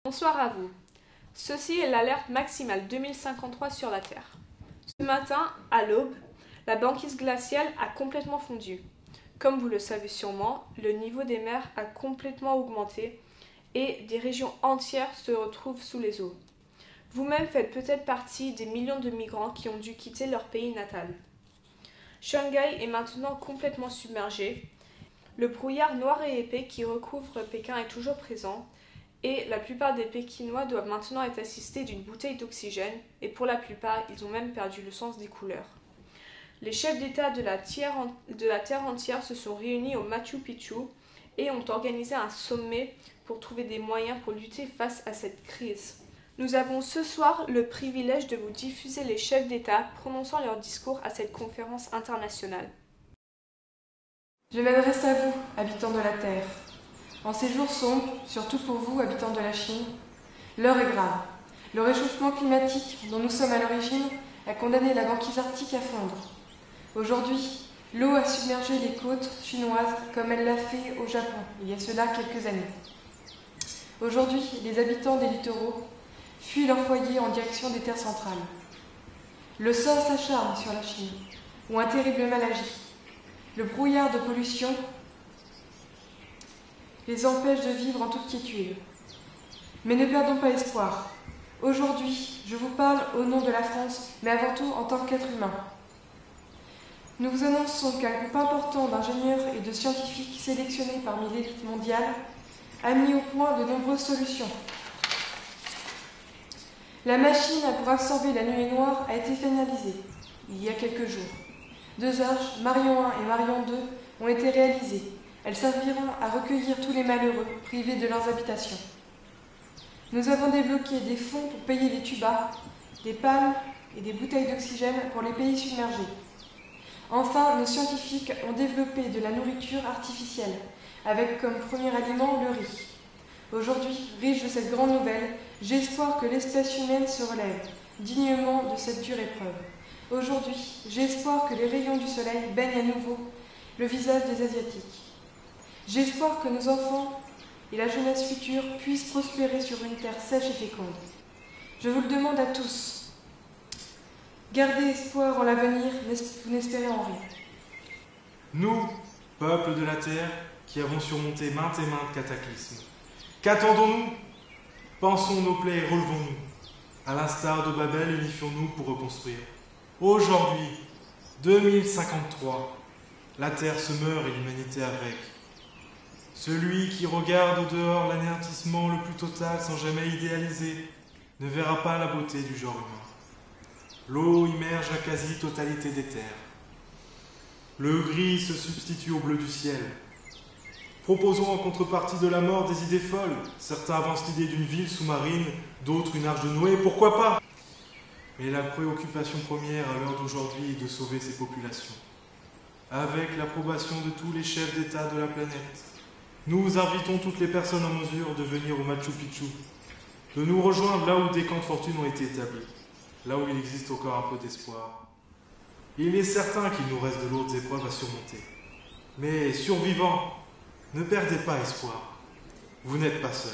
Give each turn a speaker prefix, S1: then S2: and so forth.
S1: Bonsoir à vous. Ceci est l'alerte maximale 2053 sur la Terre. Ce matin, à l'aube, la banquise glaciale a complètement fondu. Comme vous le savez sûrement, le niveau des mers a complètement augmenté et des régions entières se retrouvent sous les eaux. Vous-même faites peut-être partie des millions de migrants qui ont dû quitter leur pays natal. Shanghai est maintenant complètement submergé. Le brouillard noir et épais qui recouvre Pékin est toujours présent et la plupart des Pékinois doivent maintenant être assistés d'une bouteille d'oxygène et pour la plupart, ils ont même perdu le sens des couleurs. Les chefs d'État de la Terre entière se sont réunis au Machu Picchu et ont organisé un sommet pour trouver des moyens pour lutter face à cette crise. Nous avons ce soir le privilège de vous diffuser les chefs d'État prononçant leur discours à cette conférence internationale.
S2: Je m'adresse à vous, habitants de la Terre. En ces jours sombres, surtout pour vous, habitants de la Chine, l'heure est grave. Le réchauffement climatique, dont nous sommes à l'origine, a condamné la banquise arctique à fondre. Aujourd'hui, l'eau a submergé les côtes chinoises comme elle l'a fait au Japon, il y a cela quelques années. Aujourd'hui, les habitants des littoraux fuient leurs foyers en direction des terres centrales. Le sort s'acharne sur la Chine, où un terrible mal agit. Le brouillard de pollution les empêche de vivre en toute quiétude. Mais ne perdons pas espoir. Aujourd'hui, je vous parle au nom de la France, mais avant tout en tant qu'être humain. Nous vous annonçons qu'un groupe important d'ingénieurs et de scientifiques sélectionnés parmi l'élite mondiale a mis au point de nombreuses solutions. La machine pour absorber la nuée noire a été finalisée il y a quelques jours. 2 arches, Marion 1 et Marion 2, ont été réalisées. Elles serviront à recueillir tous les malheureux privés de leurs habitations. Nous avons débloqué des fonds pour payer des tubas, des palmes et des bouteilles d'oxygène pour les pays submergés. Enfin, nos scientifiques ont développé de la nourriture artificielle, avec comme premier aliment le riz. Aujourd'hui, riche de cette grande nouvelle, j'ai espoir que l'espèce humaine se relève dignement de cette dure épreuve. Aujourd'hui, j'ai espoir que les rayons du soleil baignent à nouveau le visage des Asiatiques. J'ai espoir que nos enfants et la jeunesse future puissent prospérer sur une terre sèche et féconde. Je vous le demande à tous. Gardez espoir en l'avenir, vous n'espérez en rien.
S3: Nous, peuple de la terre, qui avons surmonté maintes et maintes cataclysmes, qu'attendons-nous? Pensons nos plaies et relevons-nous. À l'instar de Babel, unifions-nous pour reconstruire. Aujourd'hui, 2053, la terre se meurt et l'humanité avec. Celui qui regarde au dehors l'anéantissement le plus total sans jamais idéaliser ne verra pas la beauté du genre humain. L'eau immerge la quasi-totalité des terres. Le gris se substitue au bleu du ciel. Proposons en contrepartie de la mort des idées folles. Certains avancent l'idée d'une ville sous-marine, d'autres une arche de Noé, pourquoi pas? Mais la préoccupation première à l'heure d'aujourd'hui est de sauver ces populations. Avec l'approbation de tous les chefs d'État de la planète, nous invitons toutes les personnes en mesure de venir au Machu Picchu, de nous rejoindre là où des camps de fortune ont été établis, là où il existe encore un peu d'espoir. Il est certain qu'il nous reste de lourdes épreuves à surmonter. Mais survivants, ne perdez pas espoir. Vous n'êtes pas seuls.